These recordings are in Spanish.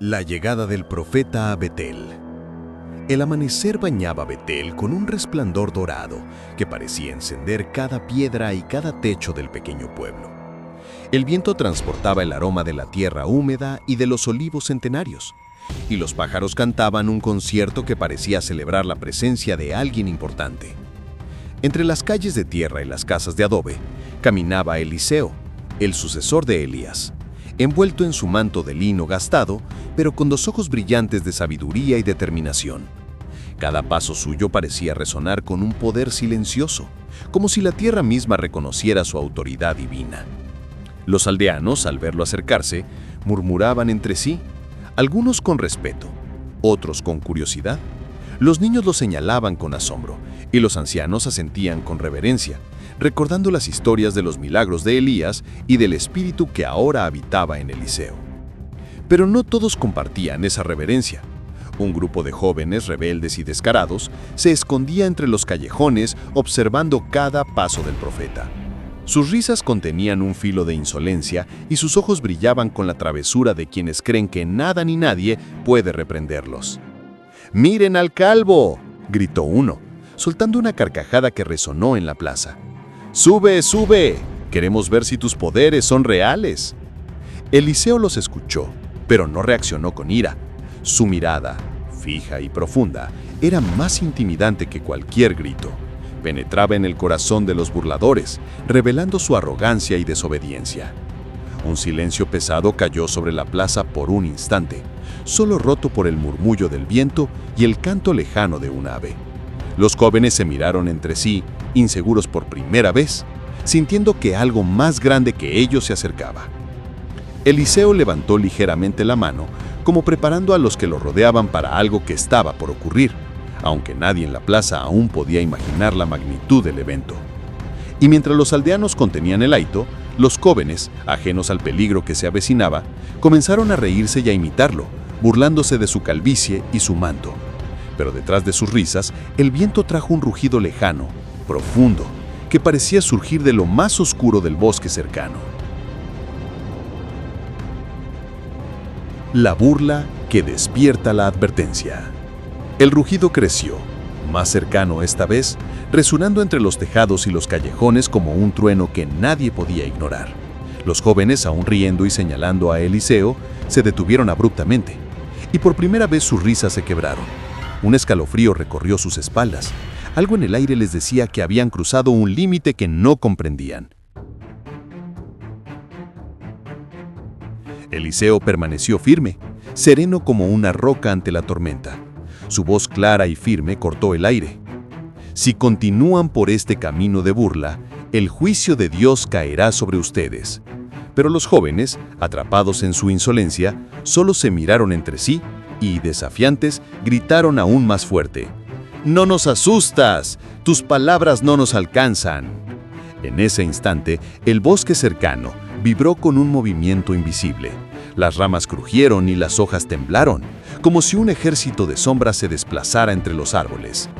La llegada del profeta a Betel. El amanecer bañaba Betel con un resplandor dorado que parecía encender cada piedra y cada techo del pequeño pueblo. El viento transportaba el aroma de la tierra húmeda y de los olivos centenarios, y los pájaros cantaban un concierto que parecía celebrar la presencia de alguien importante. Entre las calles de tierra y las casas de adobe, caminaba Eliseo, el sucesor de Elías, envuelto en su manto de lino gastado, pero con los ojos brillantes de sabiduría y determinación. Cada paso suyo parecía resonar con un poder silencioso, como si la tierra misma reconociera su autoridad divina. Los aldeanos, al verlo acercarse, murmuraban entre sí, algunos con respeto, otros con curiosidad. Los niños lo señalaban con asombro, y los ancianos asentían con reverencia, recordando las historias de los milagros de Elías y del espíritu que ahora habitaba en Eliseo. Pero no todos compartían esa reverencia. Un grupo de jóvenes rebeldes y descarados se escondía entre los callejones observando cada paso del profeta. Sus risas contenían un filo de insolencia y sus ojos brillaban con la travesura de quienes creen que nada ni nadie puede reprenderlos. «¡Miren al calvo!», gritó uno, soltando una carcajada que resonó en la plaza. «¡Sube, sube! Queremos ver si tus poderes son reales». Eliseo los escuchó, pero no reaccionó con ira. Su mirada, fija y profunda, era más intimidante que cualquier grito. Penetraba en el corazón de los burladores, revelando su arrogancia y desobediencia. Un silencio pesado cayó sobre la plaza por un instante, solo roto por el murmullo del viento y el canto lejano de un ave. Los jóvenes se miraron entre sí, inseguros por primera vez, sintiendo que algo más grande que ellos se acercaba. Eliseo levantó ligeramente la mano, como preparando a los que lo rodeaban para algo que estaba por ocurrir, aunque nadie en la plaza aún podía imaginar la magnitud del evento. Y mientras los aldeanos contenían el aito, los jóvenes, ajenos al peligro que se avecinaba, comenzaron a reírse y a imitarlo, burlándose de su calvicie y su manto. Pero detrás de sus risas, el viento trajo un rugido lejano, profundo, que parecía surgir de lo más oscuro del bosque cercano. La burla que despierta la advertencia. El rugido creció, más cercano esta vez, resonando entre los tejados y los callejones como un trueno que nadie podía ignorar. Los jóvenes, aún riendo y señalando a Eliseo, se detuvieron abruptamente, y por primera vez sus risas se quebraron. Un escalofrío recorrió sus espaldas. Algo en el aire les decía que habían cruzado un límite que no comprendían. Eliseo permaneció firme, sereno como una roca ante la tormenta. Su voz clara y firme cortó el aire. Si continúan por este camino de burla, el juicio de Dios caerá sobre ustedes. Pero los jóvenes, atrapados en su insolencia, solo se miraron entre sí y, desafiantes, gritaron aún más fuerte. «¡No nos asustas! ¡Tus palabras no nos alcanzan!». En ese instante, el bosque cercano vibró con un movimiento invisible. Las ramas crujieron y las hojas temblaron, como si un ejército de sombras se desplazara entre los árboles.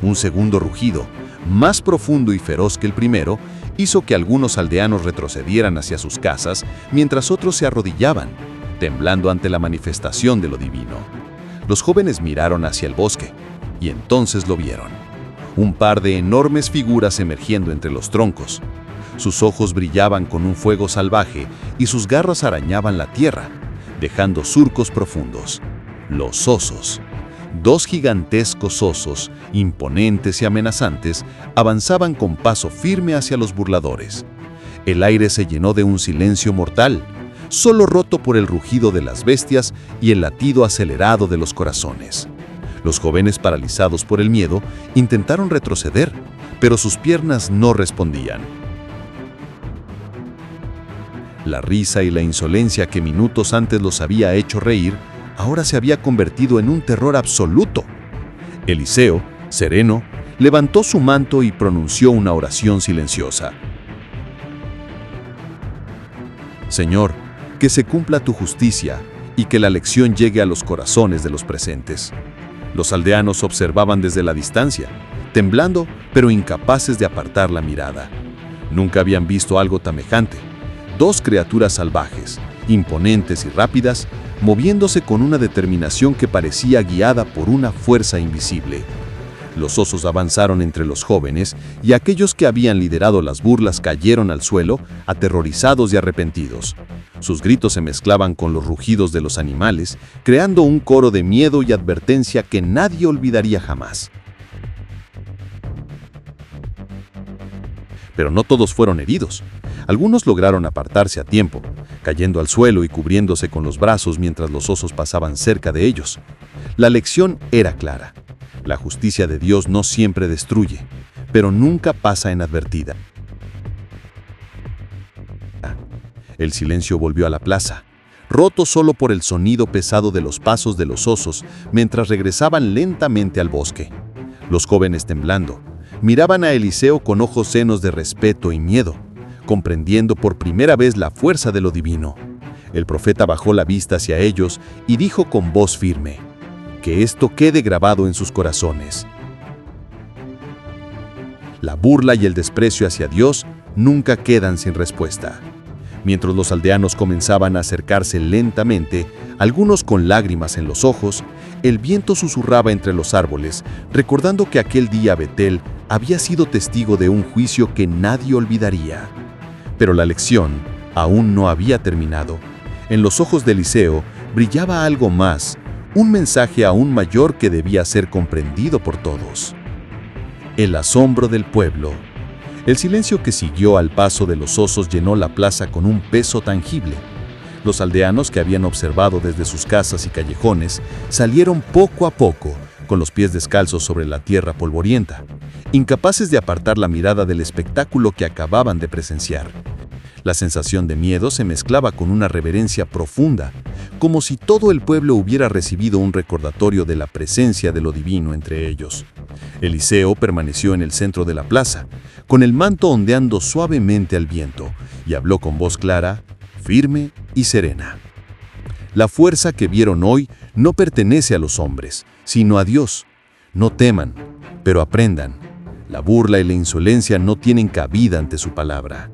Un segundo rugido, más profundo y feroz que el primero, hizo que algunos aldeanos retrocedieran hacia sus casas, mientras otros se arrodillaban, temblando ante la manifestación de lo divino. Los jóvenes miraron hacia el bosque, y entonces lo vieron. Un par de enormes figuras emergiendo entre los troncos. Sus ojos brillaban con un fuego salvaje y sus garras arañaban la tierra, dejando surcos profundos. Los osos. Dos gigantescos osos, imponentes y amenazantes, avanzaban con paso firme hacia los burladores. El aire se llenó de un silencio mortal, solo roto por el rugido de las bestias y el latido acelerado de los corazones. Los jóvenes, paralizados por el miedo, intentaron retroceder, pero sus piernas no respondían. La risa y la insolencia que minutos antes los había hecho reír, ahora se había convertido en un terror absoluto. Eliseo, sereno, levantó su manto y pronunció una oración silenciosa. «Señor, que se cumpla tu justicia y que la lección llegue a los corazones de los presentes». Los aldeanos observaban desde la distancia, temblando pero incapaces de apartar la mirada. Nunca habían visto algo semejante. Dos criaturas salvajes, imponentes y rápidas, moviéndose con una determinación que parecía guiada por una fuerza invisible. Los osos avanzaron entre los jóvenes y aquellos que habían liderado las burlas cayeron al suelo, aterrorizados y arrepentidos. Sus gritos se mezclaban con los rugidos de los animales, creando un coro de miedo y advertencia que nadie olvidaría jamás. Pero no todos fueron heridos. Algunos lograron apartarse a tiempo, cayendo al suelo y cubriéndose con los brazos mientras los osos pasaban cerca de ellos. La lección era clara. La justicia de Dios no siempre destruye, pero nunca pasa inadvertida. El silencio volvió a la plaza, roto solo por el sonido pesado de los pasos de los osos mientras regresaban lentamente al bosque. Los jóvenes, temblando, miraban a Eliseo con ojos llenos de respeto y miedo, comprendiendo por primera vez la fuerza de lo divino. El profeta bajó la vista hacia ellos y dijo con voz firme: que esto quede grabado en sus corazones. La burla y el desprecio hacia Dios nunca quedan sin respuesta. Mientras los aldeanos comenzaban a acercarse lentamente, algunos con lágrimas en los ojos, el viento susurraba entre los árboles, recordando que aquel día Betel había sido testigo de un juicio que nadie olvidaría. Pero la lección aún no había terminado. En los ojos de Eliseo brillaba algo más, un mensaje aún mayor que debía ser comprendido por todos. El asombro del pueblo. El silencio que siguió al paso de los osos llenó la plaza con un peso tangible. Los aldeanos que habían observado desde sus casas y callejones salieron poco a poco, con los pies descalzos sobre la tierra polvorienta, incapaces de apartar la mirada del espectáculo que acababan de presenciar. La sensación de miedo se mezclaba con una reverencia profunda, como si todo el pueblo hubiera recibido un recordatorio de la presencia de lo divino entre ellos. Eliseo permaneció en el centro de la plaza, con el manto ondeando suavemente al viento, y habló con voz clara, firme y serena. La fuerza que vieron hoy no pertenece a los hombres, sino a Dios. No teman, pero aprendan. La burla y la insolencia no tienen cabida ante su palabra.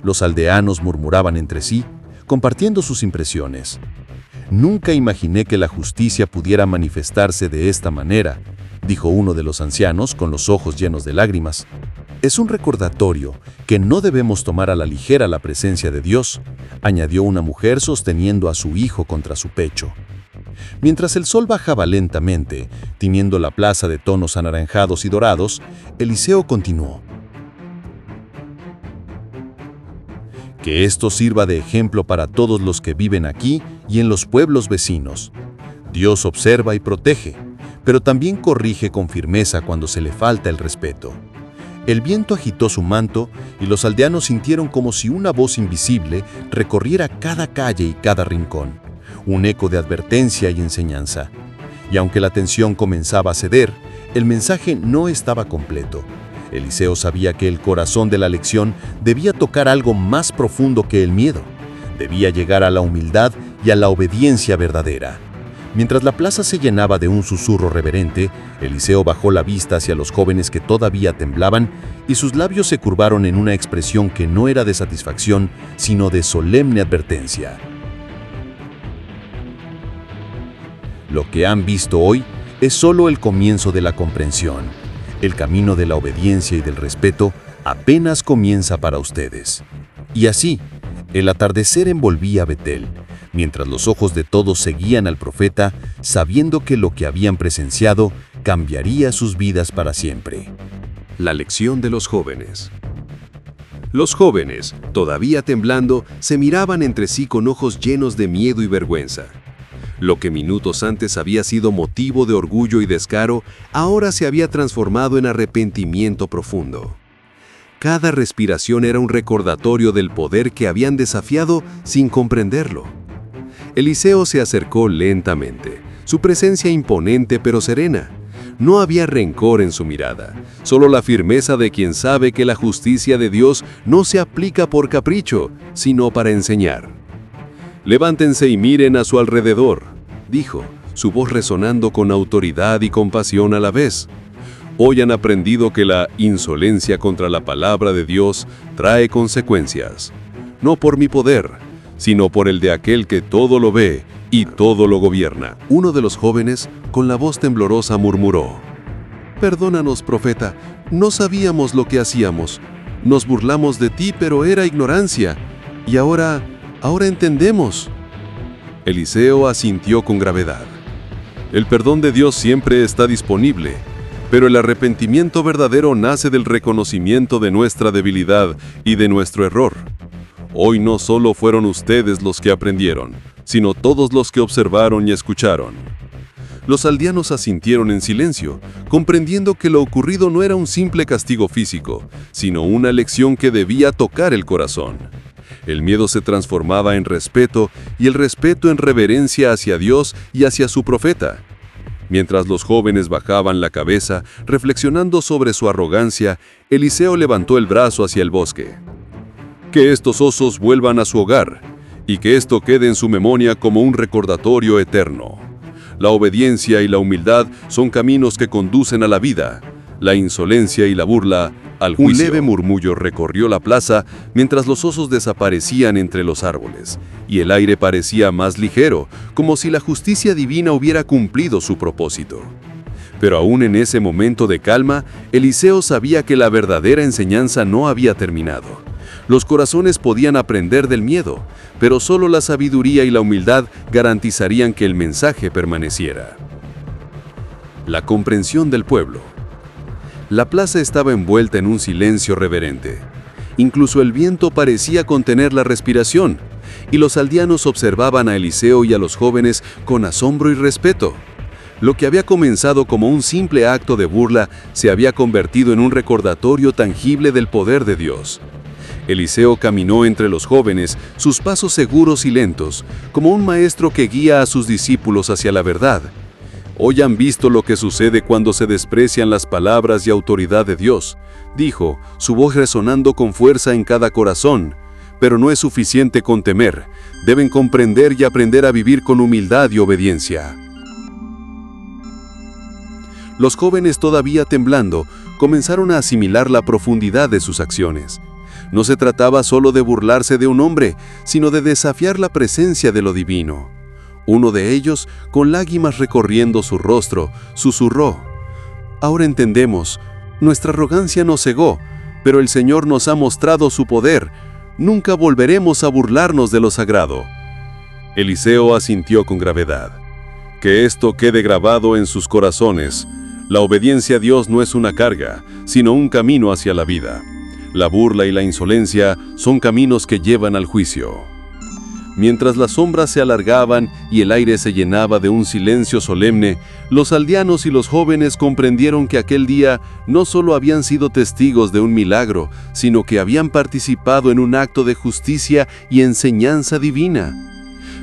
Los aldeanos murmuraban entre sí, compartiendo sus impresiones. Nunca imaginé que la justicia pudiera manifestarse de esta manera, dijo uno de los ancianos con los ojos llenos de lágrimas. Es un recordatorio que no debemos tomar a la ligera la presencia de Dios, añadió una mujer sosteniendo a su hijo contra su pecho. Mientras el sol bajaba lentamente, tiñendo la plaza de tonos anaranjados y dorados, Eliseo continuó. Que esto sirva de ejemplo para todos los que viven aquí y en los pueblos vecinos. Dios observa y protege, pero también corrige con firmeza cuando se le falta el respeto. El viento agitó su manto y los aldeanos sintieron como si una voz invisible recorriera cada calle y cada rincón, un eco de advertencia y enseñanza. Y aunque la tensión comenzaba a ceder, el mensaje no estaba completo. Eliseo sabía que el corazón de la lección debía tocar algo más profundo que el miedo. Debía llegar a la humildad y a la obediencia verdadera. Mientras la plaza se llenaba de un susurro reverente, Eliseo bajó la vista hacia los jóvenes que todavía temblaban y sus labios se curvaron en una expresión que no era de satisfacción, sino de solemne advertencia. Lo que han visto hoy es solo el comienzo de la comprensión. El camino de la obediencia y del respeto apenas comienza para ustedes. Y así, el atardecer envolvía a Betel, mientras los ojos de todos seguían al profeta, sabiendo que lo que habían presenciado cambiaría sus vidas para siempre. La lección de los jóvenes. Los jóvenes, todavía temblando, se miraban entre sí con ojos llenos de miedo y vergüenza. Lo que minutos antes había sido motivo de orgullo y descaro, ahora se había transformado en arrepentimiento profundo. Cada respiración era un recordatorio del poder que habían desafiado sin comprenderlo. Eliseo se acercó lentamente, su presencia imponente pero serena. No había rencor en su mirada, solo la firmeza de quien sabe que la justicia de Dios no se aplica por capricho, sino para enseñar. «Levántense y miren a su alrededor», dijo, su voz resonando con autoridad y compasión a la vez. «Hoy han aprendido que la insolencia contra la palabra de Dios trae consecuencias. No por mi poder, sino por el de aquel que todo lo ve y todo lo gobierna. Uno de los jóvenes, con la voz temblorosa, murmuró: «Perdónanos, profeta, no sabíamos lo que hacíamos. Nos burlamos de ti, pero era ignorancia. Y ahora entendemos». Eliseo asintió con gravedad. El perdón de Dios siempre está disponible, pero el arrepentimiento verdadero nace del reconocimiento de nuestra debilidad y de nuestro error. Hoy no solo fueron ustedes los que aprendieron, sino todos los que observaron y escucharon. Los aldeanos asintieron en silencio, comprendiendo que lo ocurrido no era un simple castigo físico, sino una lección que debía tocar el corazón. El miedo se transformaba en respeto y el respeto en reverencia hacia Dios y hacia su profeta. Mientras los jóvenes bajaban la cabeza, reflexionando sobre su arrogancia, Eliseo levantó el brazo hacia el bosque. «Que estos osos vuelvan a su hogar, y que esto quede en su memoria como un recordatorio eterno. La obediencia y la humildad son caminos que conducen a la vida, la insolencia y la burla al juicio». Un leve murmullo recorrió la plaza mientras los osos desaparecían entre los árboles, y el aire parecía más ligero, como si la justicia divina hubiera cumplido su propósito. Pero aún en ese momento de calma, Eliseo sabía que la verdadera enseñanza no había terminado. Los corazones podían aprender del miedo, pero solo la sabiduría y la humildad garantizarían que el mensaje permaneciera. La comprensión del pueblo. La plaza estaba envuelta en un silencio reverente. Incluso el viento parecía contener la respiración, y los aldeanos observaban a Eliseo y a los jóvenes con asombro y respeto. Lo que había comenzado como un simple acto de burla se había convertido en un recordatorio tangible del poder de Dios. Eliseo caminó entre los jóvenes, sus pasos seguros y lentos, como un maestro que guía a sus discípulos hacia la verdad. «Hoy han visto lo que sucede cuando se desprecian las palabras y autoridad de Dios», dijo, su voz resonando con fuerza en cada corazón. «Pero no es suficiente con temer, deben comprender y aprender a vivir con humildad y obediencia». Los jóvenes, todavía temblando, comenzaron a asimilar la profundidad de sus acciones. No se trataba solo de burlarse de un hombre, sino de desafiar la presencia de lo divino. Uno de ellos, con lágrimas recorriendo su rostro, susurró: «Ahora entendemos, nuestra arrogancia nos cegó, pero el Señor nos ha mostrado su poder. Nunca volveremos a burlarnos de lo sagrado». Eliseo asintió con gravedad. «Que esto quede grabado en sus corazones. La obediencia a Dios no es una carga, sino un camino hacia la vida. La burla y la insolencia son caminos que llevan al juicio». Mientras las sombras se alargaban y el aire se llenaba de un silencio solemne, los aldeanos y los jóvenes comprendieron que aquel día no solo habían sido testigos de un milagro, sino que habían participado en un acto de justicia y enseñanza divina.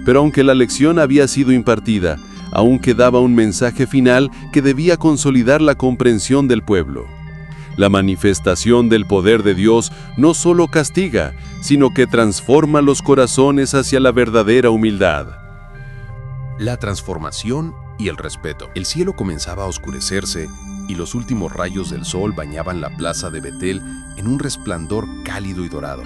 Pero aunque la lección había sido impartida, aún quedaba un mensaje final que debía consolidar la comprensión del pueblo. La manifestación del poder de Dios no solo castiga, sino que transforma los corazones hacia la verdadera humildad. La transformación y el respeto. El cielo comenzaba a oscurecerse y los últimos rayos del sol bañaban la plaza de Betel en un resplandor cálido y dorado.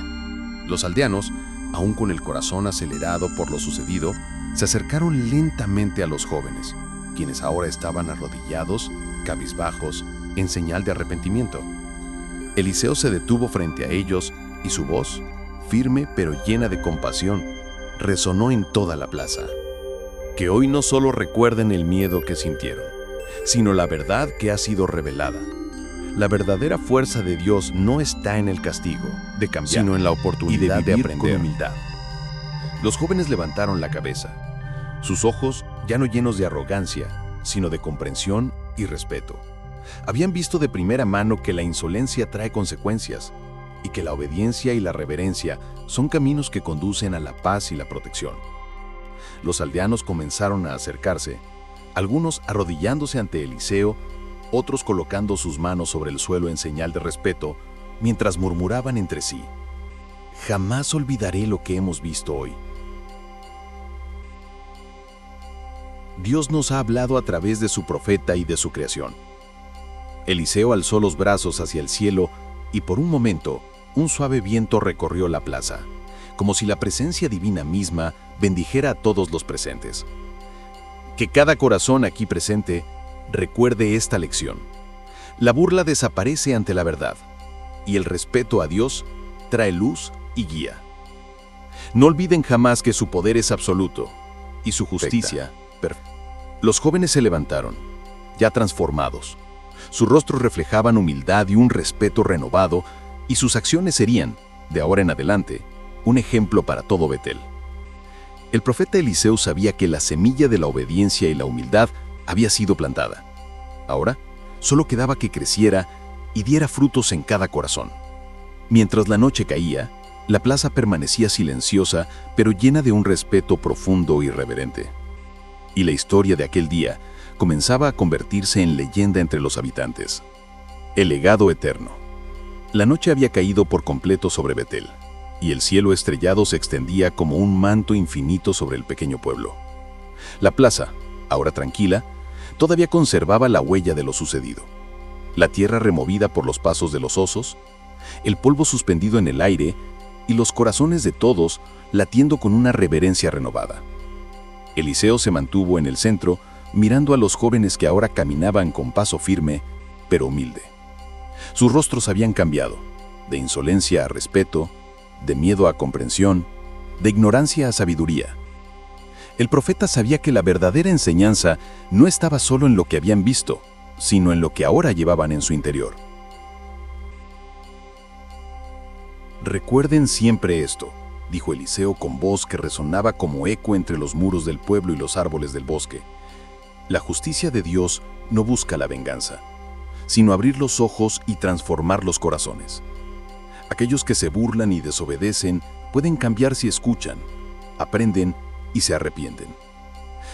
Los aldeanos, aún con el corazón acelerado por lo sucedido, se acercaron lentamente a los jóvenes, quienes ahora estaban arrodillados, cabizbajos, en señal de arrepentimiento. Eliseo se detuvo frente a ellos y su voz, firme pero llena de compasión, resonó en toda la plaza. Que hoy no solo recuerden el miedo que sintieron, sino la verdad que ha sido revelada. La verdadera fuerza de Dios no está en el castigo de cambiar, sino en la oportunidad de aprender con humildad. Los jóvenes levantaron la cabeza, sus ojos ya no llenos de arrogancia, sino de comprensión y respeto. Habían visto de primera mano que la insolencia trae consecuencias y que la obediencia y la reverencia son caminos que conducen a la paz y la protección. Los aldeanos comenzaron a acercarse, algunos arrodillándose ante Eliseo, otros colocando sus manos sobre el suelo en señal de respeto, mientras murmuraban entre sí: «Jamás olvidaré lo que hemos visto hoy. Dios nos ha hablado a través de su profeta y de su creación». Eliseo alzó los brazos hacia el cielo y por un momento, un suave viento recorrió la plaza. como si la presencia divina misma bendijera a todos los presentes. Que cada corazón aquí presente recuerde esta lección. La burla desaparece ante la verdad, y el respeto a Dios trae luz y guía. No olviden jamás que su poder es absoluto y su justicia perfecta. Los jóvenes se levantaron, ya transformados. Sus rostros reflejaban humildad y un respeto renovado, y sus acciones serían, de ahora en adelante, un ejemplo para todo Betel. El profeta Eliseo sabía que la semilla de la obediencia y la humildad había sido plantada. Ahora, solo quedaba que creciera y diera frutos en cada corazón. Mientras la noche caía, la plaza permanecía silenciosa, pero llena de un respeto profundo y reverente. Y la historia de aquel día comenzaba a convertirse en leyenda entre los habitantes. El legado eterno. La noche había caído por completo sobre Betel, y el cielo estrellado se extendía como un manto infinito sobre el pequeño pueblo. La plaza, ahora tranquila, todavía conservaba la huella de lo sucedido. La tierra removida por los pasos de los osos, el polvo suspendido en el aire y los corazones de todos latiendo con una reverencia renovada. Eliseo se mantuvo en el centro, mirando a los jóvenes que ahora caminaban con paso firme, pero humilde. Sus rostros habían cambiado, de insolencia a respeto, de miedo a comprensión, de ignorancia a sabiduría. El profeta sabía que la verdadera enseñanza no estaba solo en lo que habían visto, sino en lo que ahora llevaban en su interior. Recuerden siempre esto, dijo Eliseo con voz que resonaba como eco entre los muros del pueblo y los árboles del bosque. La justicia de Dios no busca la venganza, sino abrir los ojos y transformar los corazones. Aquellos que se burlan y desobedecen pueden cambiar si escuchan, aprenden y se arrepienten.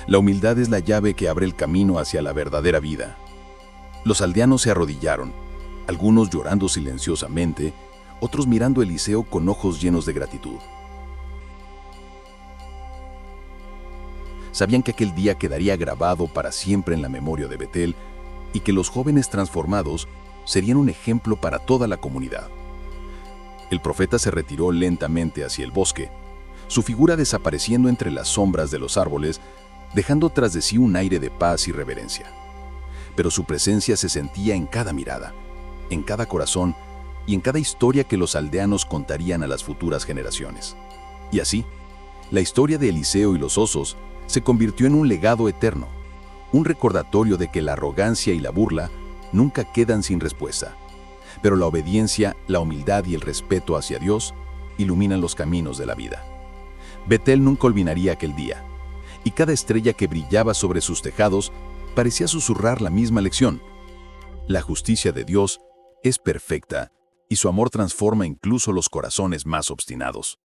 La humildad es la llave que abre el camino hacia la verdadera vida. Los aldeanos se arrodillaron, algunos llorando silenciosamente, otros mirando a Eliseo con ojos llenos de gratitud. Sabían que aquel día quedaría grabado para siempre en la memoria de Betel y que los jóvenes transformados serían un ejemplo para toda la comunidad. El profeta se retiró lentamente hacia el bosque, su figura desapareciendo entre las sombras de los árboles, dejando tras de sí un aire de paz y reverencia. Pero su presencia se sentía en cada mirada, en cada corazón y en cada historia que los aldeanos contarían a las futuras generaciones. Y así, la historia de Eliseo y los osos se convirtió en un legado eterno, un recordatorio de que la arrogancia y la burla nunca quedan sin respuesta, pero la obediencia, la humildad y el respeto hacia Dios iluminan los caminos de la vida. Betel nunca olvidaría aquel día, y cada estrella que brillaba sobre sus tejados parecía susurrar la misma lección. La justicia de Dios es perfecta y su amor transforma incluso los corazones más obstinados.